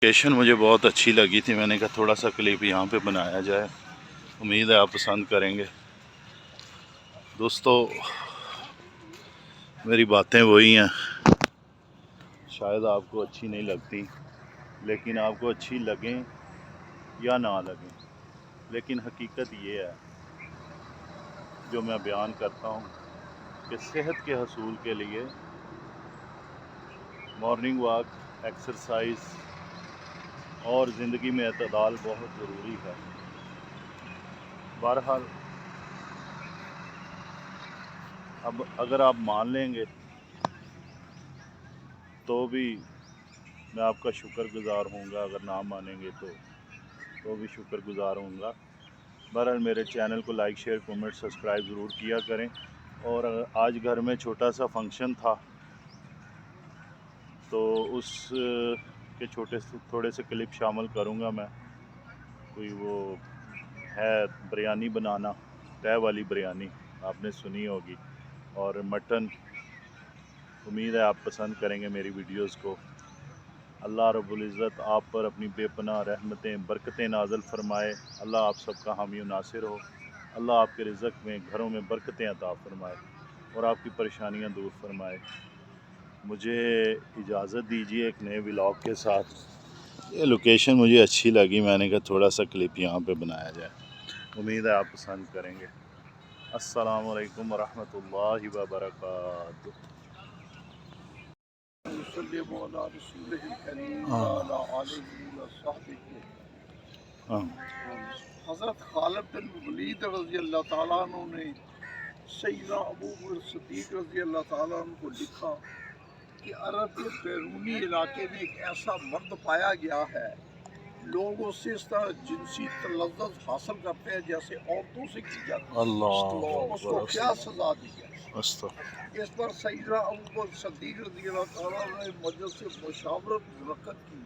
Location मुझे बहुत अच्छी लगी थी, मैंने कहा थोड़ा सा क्लिप यहाँ पे बनाया जाए। उम्मीद है आप पसंद करेंगे। दोस्तों मेरी बातें वही हैं, शायद आपको अच्छी नहीं लगती, लेकिन आपको अच्छी लगें या ना लगें, लेकिन हकीकत ये है जो मैं बयान करता हूँ कि सेहत के हसूल के लिए मॉर्निंग वॉक, एक्सरसाइज और ज़िंदगी में अतदाल बहुत ज़रूरी है। बहरहाल अब अगर आप मान लेंगे तो भी मैं आपका शुक्रगुज़ार होऊंगा, अगर ना मानेंगे तो भी शुक्रगुज़ार होऊंगा। बहरहाल मेरे चैनल को लाइक, शेयर, कमेंट, सब्सक्राइब ज़रूर किया करें। और आज घर में छोटा सा फंक्शन था तो उस के थोड़े से क्लिप शामिल करूंगा मैं। कोई वो है बिरयानी बनाना, तय वाली बिरयानी आपने सुनी होगी, और मटन। उम्मीद है आप पसंद करेंगे मेरी वीडियोस को। अल्लाह रब्बुल इज़्ज़त आप पर अपनी बेपनाह रहमतें, बरकतें नाज़िल फरमाए। अल्लाह आप सबका हामी व नासिर हो। अल्लाह आपके रिज़्क़ में, घरों में बरकतें अता फरमाए और आपकी परेशानियां दूर फरमाए। मुझे इजाज़त दीजिए एक नए व्लॉग के साथ। ये लोकेशन मुझे अच्छी लगी, मैंने कहा थोड़ा सा क्लिप यहाँ पे बनाया जाए। उम्मीद है आप पसंद करेंगे। अस्सलामु अलैकुम व रहमतुल्लाहि व बरकातुहू। हज़रत खालिद बिन वलीद रज़ी अल्लाह ताला अन्हु ने सैयदना अबू बकर सिद्दीक़ रज़ी अल्लाह ताला अन्हु को लिखा कि अरब के बैरूनी इलाके में एक ऐसा मर्द पाया गया है, लोग उससे इस तरह जिनसी तलज़्ज़ुज़ हासिल करते हैं जैसे औरतों से की जाती है। उसको क्या सज़ा दी है? इस पर सैयदना अबू बकर सिद्दीक़ रज़ी अल्लाह ताला ने मजलिस से मुशावरत मुनक्कद की।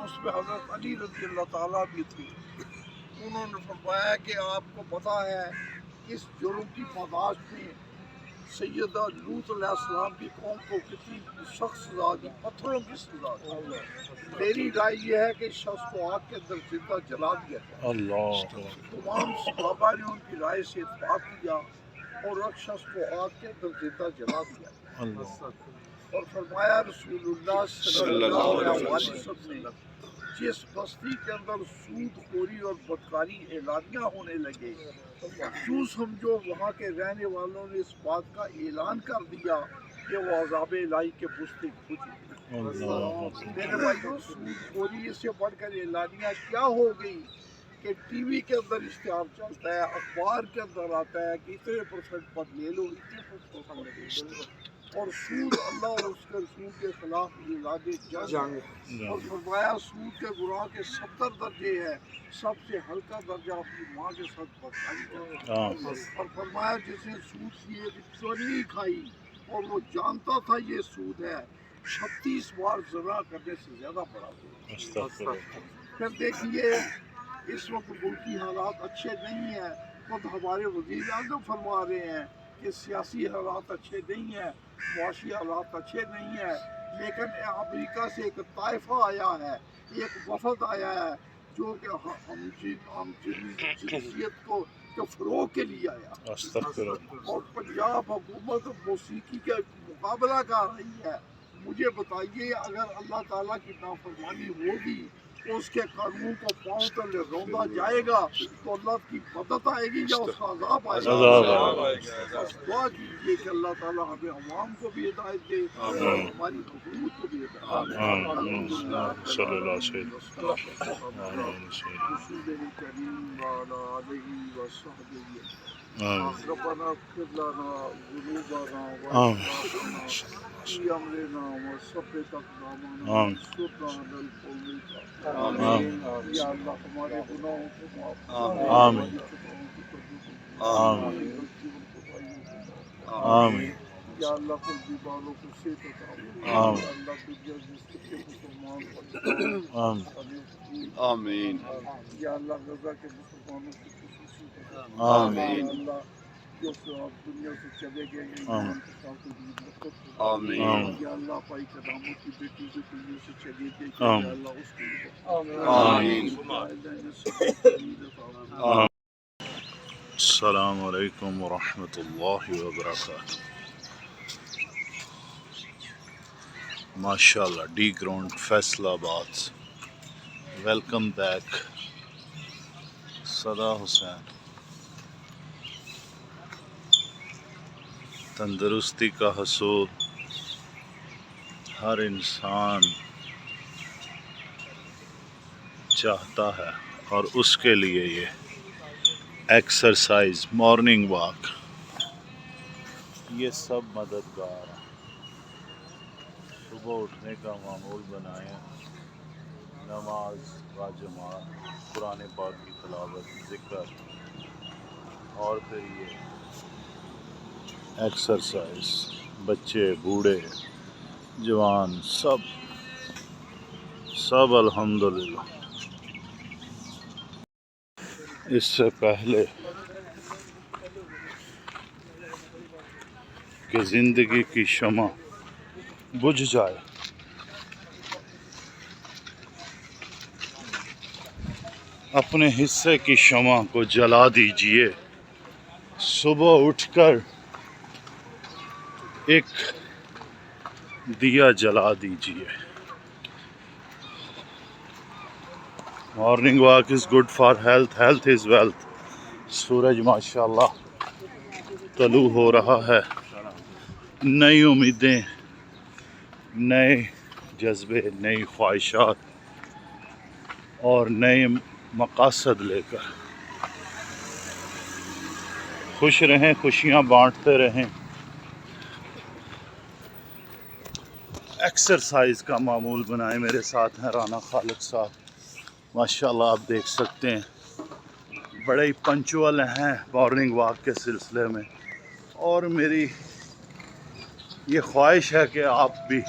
उसमें हज़रत अली रज़ी अल्लाह ताला भी थे। उन्होंने फरमाया कि आपको पता है इस जुर्म की पादाश में सैयदा लूत अलैहिस्सलाम की कौम को कितनी सख्त सज़ा दी, पत्थरों की सज़ा दी। मेरी राय यह है कि इस शख्स को आग के अंदर जिंदा जला दिया जाए। तमाम सहाबा ने उनकी राय से इत्तेफाक किया और उस शख्स को आग के अंदर जिंदा जला दिया। और फरमाया रसूलुल्लाह सल्लल्लाहु अलैहि वसल्लम ने जिस बस्ती के अंदर सूद खोरी और बदकारी एलानिया होने लगे, यूँ समझो वहाँ के रहने वालों ने इस बात का ऐलान कर दिया कि वो अज़ाब इलाही के मुस्तहिक़ हो चुके। मेरे भाइयों, सूद खोरी से बढ़कर एलानिया क्या हो गई कि टीवी के अंदर इश्तिहार चलता है, अखबार के अंदर आता है कि इतने % पर ले लो, इतने % ले लो, और सूद अल्लाह और उसके रसूल के खिलाफ इलाजे जंग। और फरमाया सूद के गुनाह के 70 दर्जे हैं, सबसे हल्का दर्जा अपनी माँ के साथ बदकारी करना। और फरमाया जिसने सूद की एक चोरी खाई और वो जानता था ये सूद है, 36 बार ज़ना करने से ज़्यादा बड़ा। फिर देखिए इस वक्त मुल्क की हालात अच्छे नहीं हैं। खुद हमारे वज़ीर आज़म फरमा रहे हैं कि सियासी हालात अच्छे नहीं हैं, मुआशी हालात अच्छे नहीं हैं, लेकिन अमेरिका से एक ताइफा आया है, एक वफद आया है जो कि हम जिनसियत को फ़रोग़ के लिए आया। और पंजाब हुकूमत मौसीकी के मुकाबला कर रही है। मुझे बताइए अगर अल्लाह ताला की नाफरमानी होगी, उसके कानून को पाँव तले रौंदा जाएगा तो अल्लाह की मदद आएगी या उसका अज़ाब आएगा। बस दुआ कीजिए कि अल्लाह ताला हमें अवाम को भी हिदायत दे और हमारी हुकूमत को भी हिदायत दे। रब्बना इग़फिर लना ज़ुनूबना वअस्रफना फ़ी अमरिना वसब्बित अक़दामना वंसुरना अलल क़ौमिल काफ़िरीन। या अल्लाह हमारे गुनाहों को माफ़ फरमा, हमारी खताओं को हमारी गलतियों को आमीन। या अल्लाह कुल बीमारों को सेहत अता फरमा। या अल्लाह दुनिया जिसके मुसलमान आमीन। या अल्लाह गज़ा के मुसलमानों को खुशूसी आमीन। جو آپ دنیا سے چلے گئے ہیں آمین۔ ایمان کے ساتھ انہیں برکت دے۔ آمین۔ آمین۔ یا اللہ پائی کراموں کی بیٹی جو دنیا سے چلی گئی کہ آمین۔ یا اللہ اس کی آمین۔ السلام علیکم ورحمۃ اللہ وبرکاتہ۔ ماشاء اللہ، ڈی گراؤنڈ فیصل آباد، ویلکم بیک صدا حسین۔ تندرستی کا حصول ہر انسان چاہتا ہے، اور اس کے لیے یہ ایکسرسائز، مارننگ واک، یہ سب مددگار ہیں۔ صبح اٹھنے کا معمول بنائیں، نماز باجماعت، قرآن پاک کی تلاوت، ذکر، اور پھر یہ ایکسرسائز، بچے بوڑھے جوان سب الحمدللہ۔ اس سے پہلے کہ زندگی کی شمع بجھ جائے، اپنے حصے کی شمع کو جلا دیجئے۔ صبح اٹھ کر ایک دیا جلا دیجئے۔ Morning walk is good for health, health is wealth. سورج ماشاءاللہ طلوع ہو رہا ہے، نئی امیدیں، نئے جذبے، نئی خواہشات اور نئے مقاصد لے کر خوش رہیں، خوشیاں بانٹتے رہیں۔ ایکسرسائز کا معمول بنائیں۔ میرے ساتھ ہیں رانا خالد صاحب، ماشاءاللہ آپ دیکھ سکتے ہیں بڑے ہی پنچول ہیں مارننگ واک کے سلسلے میں، اور میری یہ خواہش ہے کہ آپ بھی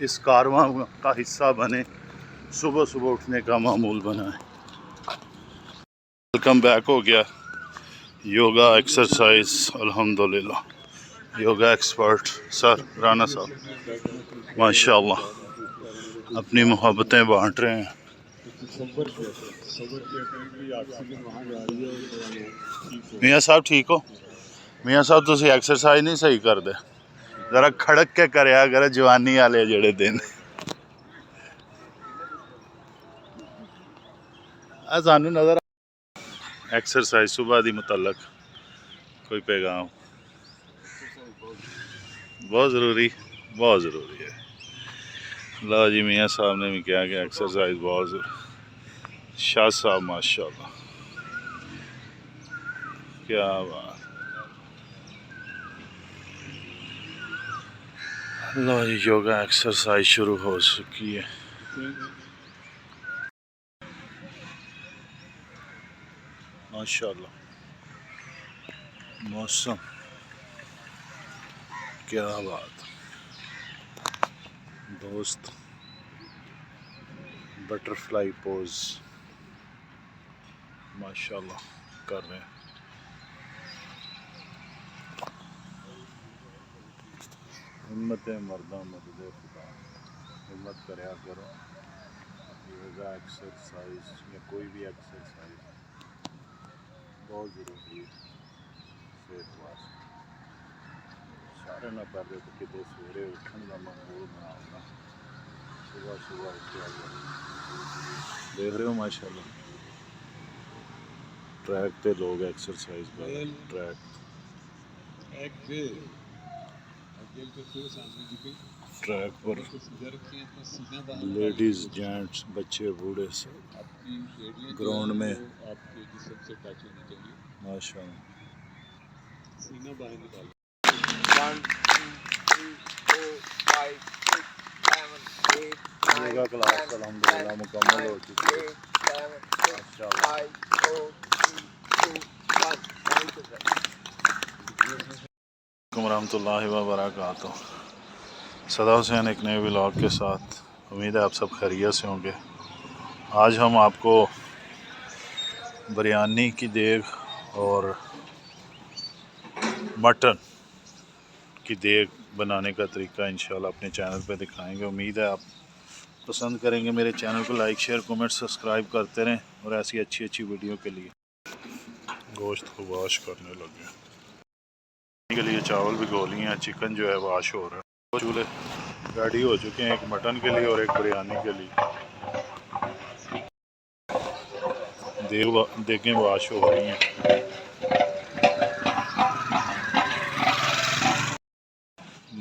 اس کارواں کا حصہ بنیں، صبح صبح اٹھنے کا معمول بنائیں۔ ویلکم بیک ہو گیا، یوگا ایکسرسائز، الحمدللہ۔ یوگا ایکسپرٹ سر رانا صاحب ماشاءاللہ اپنی محبتیں بانٹ رہے ہیں۔ میاں صاحب ٹھیک ہو؟ میاں صاحب تسی ایکسرسائز نہیں صحیح کر دے، ذرا کھڑک کے کریا کرے جوانی والے جڑے دن۔ سانو نظر ایکسرسائز صبح دی متعلق کوئی پیغام؟ بہت ضروری ہے۔ لو جی، میاں صاحب نے بھی کہا کہ ایکسرسائز بہت ضروری۔ شاہ صاحب ماشاءاللہ، کیا بات۔ لو جی، یوگا ایکسرسائز شروع ہو چکی ہے۔ ماشاءاللہ موسم، کیا بات۔ دوست بٹر فلائی پوز ماشاءاللہ کر رہے ہیں۔ ہمت مردہ مدد خدا، ہمت کریا کرو۔ یوگا ایکسرسائز یا کوئی بھی ایکسرسائز بہت ضروری ہے صحت واسطے۔ سارے نہ پہلے تو کتے سویرے اٹھن کا معمول بناؤ نا، صبح صبح اٹھ کے دیکھ رہے ہو ماشاءاللہ ٹریک تے لوگ ایکسرسائز کر رہے ہیں۔ ٹریک پر لیڈیز، جینٹس، بچے، بوڑھے سب گراؤنڈ میں ماشاءاللہ۔ یوگا کلاس الحمدللہ مکمل ہو چکی ہے ماشاءاللہ۔ ورحمۃ اللہ وبرکاتہ۔ صدا حسین ایک نئے ولاگ کے ساتھ، امید ہے آپ سب خیریت سے ہوں گے۔ آج ہم آپ کو بریانی کی دیگ اور मटन की देग बनाने का तरीका इंशाल्लाह अपने चैनल पे दिखाएंगे। उम्मीद है आप पसंद करेंगे। मेरे चैनल को लाइक शेयर कमेंट सब्सक्राइब करते रहें और ऐसी अच्छी अच्छी वीडियो के लिए। गोश्त को वॉश करने लगे के लिए चावल भिगो लिए हैं, चिकन जो है वॉश हो रहा है। चूल्हे रेडी हो चुके हैं, एक मटन के लिए और एक बिरयानी के लिए। देखें वॉश हो रही हैं।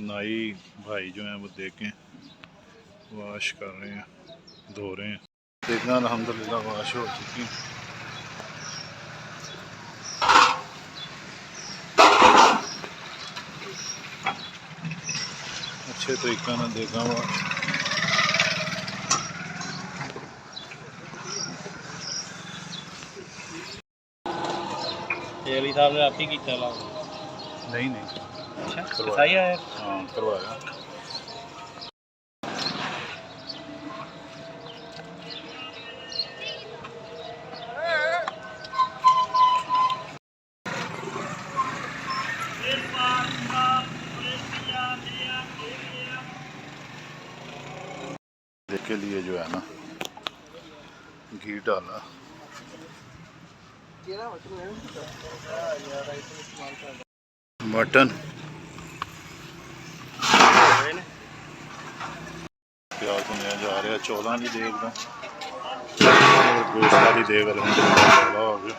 नाई भाई जो हैं वो देखें वॉश कर रहे हैं, धो रहे हैं। देखना अल्हम्दुलिल्लाह वॉश हो चुकी हैं। अच्छे तरीके ना देखा वॉश। अली साहब ने आप ही की चला नहीं अच्छा सही है। हाँ करवाया। के लिए जो है ना घी डाला। मटन प्याज बनाया जा रहा है चौलों की देग का और गोश्त की देग अल्हम्दुलिल्लाह हो गया।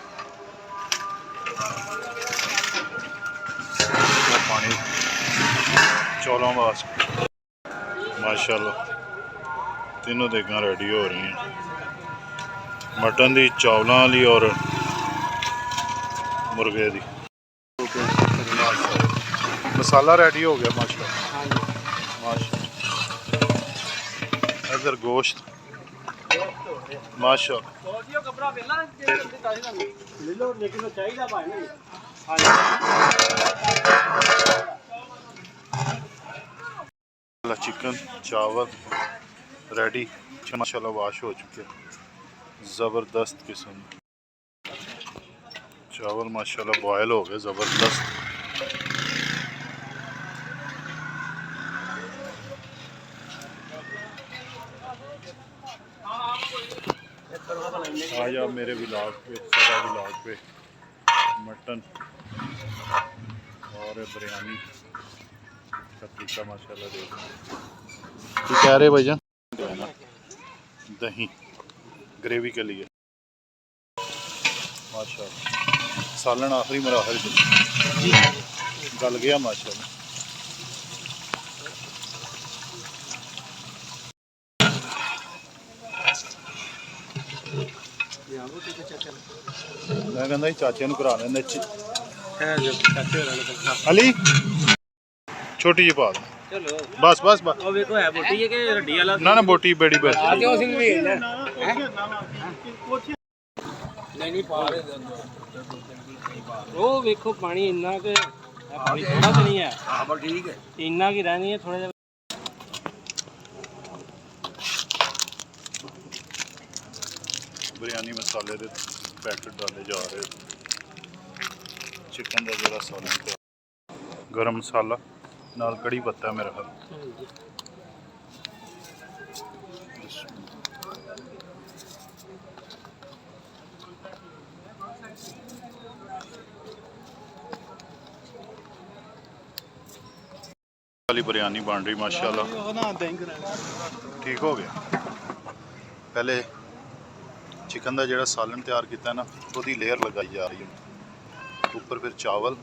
पानी चौलों वास्ते माशाल्लाह तीनों देगां रेडी हो रही हैं, मटन दी, चावलों वाली और मुर्गे दी। मसाला रेडी हो गया माशाल्लाह माशाल्लाह। इधर गोश्त माशाल्लाह चिकन चावल रेडी माशाल्लाह वॉश हो चुके हैं। ज़बरदस्त किस्म चावल माशाल्लाह बॉयल हो गए ज़बरदस्त। आज आप मेरे व्लॉग पे सदा व्लॉग पे मटन और बिरयानी का तरीका माशाल्लाह देखना। क्या कह रहे भैया? दही ग्रेवी के लिए माशाल्लाह। सालन आखिरी मराहल गल गया माशाल्लाह। मैं कहता चाचे करा लें अली छोटी जी पा चलो बस बस बस ਉਹ ਵੇਖੋ ਹੈ ਬੋਟੀ ਹੈ ਕਿ ਹੱਡੀ ਵਾਲਾ ना ना बोटी बेड़ी बस ਨਹੀਂ ਪਾ ਰਹੇ ਉਹ ਵੇਖੋ ਪਾਣੀ ਇੰਨਾ ਕਿ ਪਾਣੀ ਥੋੜਾ ਤਾਂ ਨਹੀਂ ਹੈ। ਹਾਂ ਬਸ ਠੀਕ ਹੈ ਇੰਨਾ ਕੀ ਰਹਿਣੀ ਹੈ ਥੋੜਾ ਜਿਹਾ। बिरयानी मसाले के पैकेट डाले जा रहे। चिकन का जरा सालन गरम मसाला नाल कड़ी पत्ता मेरा ख्याल। वाली बिरयानी बन रही माशाल्लाह ठीक हो गया। पहले चिकन का जो सालन तैयार किया ना वो लेयर लगाई जा रही है ऊपर, फिर चावल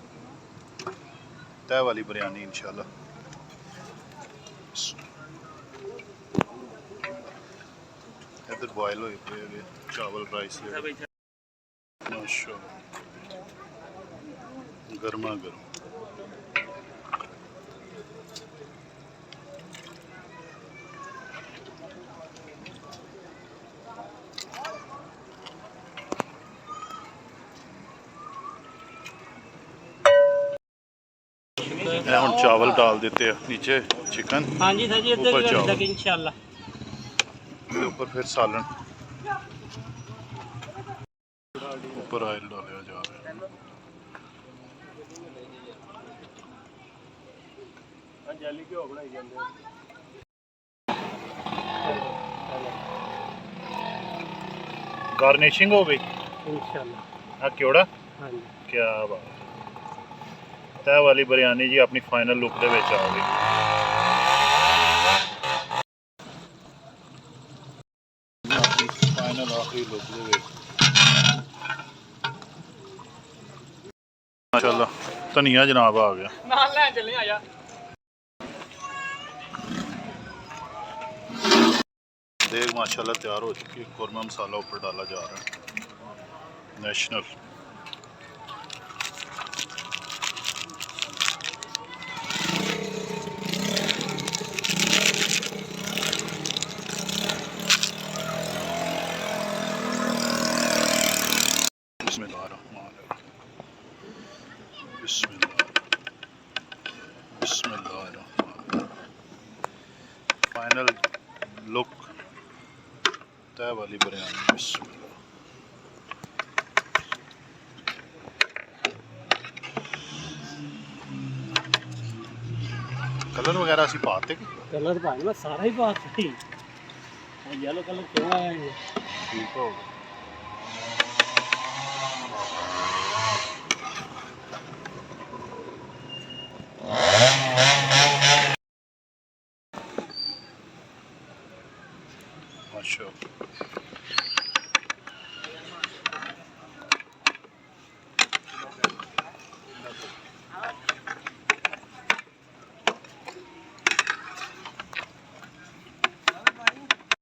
तय वाली बिरयानी इंशाल्लाह। इधर बॉयल हुए पे चावल राइस माशाल्लाह गर्मा गर्म। हम चावल डाल देते हैं नीचे चिकन। हाँ जी सर जी ऊपर चावल इंशाल्लाह। ऊपर फिर सालन ऊपर ऑयल डाला जा रहा है। ਜੈਲੀ ਘਿਓ ਬਣਾਈ ਜਾਂਦੇ गार्निशिंग हो गई ਇਨਸ਼ਾਅੱਲਾ। हाँ क्योड़ा ਹਾਂਜੀ क्या बात तह वाली बिरयानी जी अपनी फाइनल लुक दे विच आ गई फाइनल आखिरी लुक दे विच माशाल्लाह धनिया जनाब आ गया ਨਾਲ ਲੈ ਚੱਲੇ ਆ ਜਾ। देग माशाल्लाह तैयार हो चुकी है कौरमा मसाला ऊपर डाला जा रहा है नेशनल फाइनल लुक तह वाली बिरयानी बिस्मिल्लाह। कलर वगैरह ਅਸੀਂ ਪਾਤੇ ਕਿ ਕਲਰ ਭਾਈ ਮੈਂ ਸਾਰਾ ਹੀ ਪਾਤਾ ਸੀ। ਯੈਲੋ ਕਲਰ ਕਿਉਂ ਆਇਆ ਇਹ? ਠੀਕ ਹੋ ਗਿਆ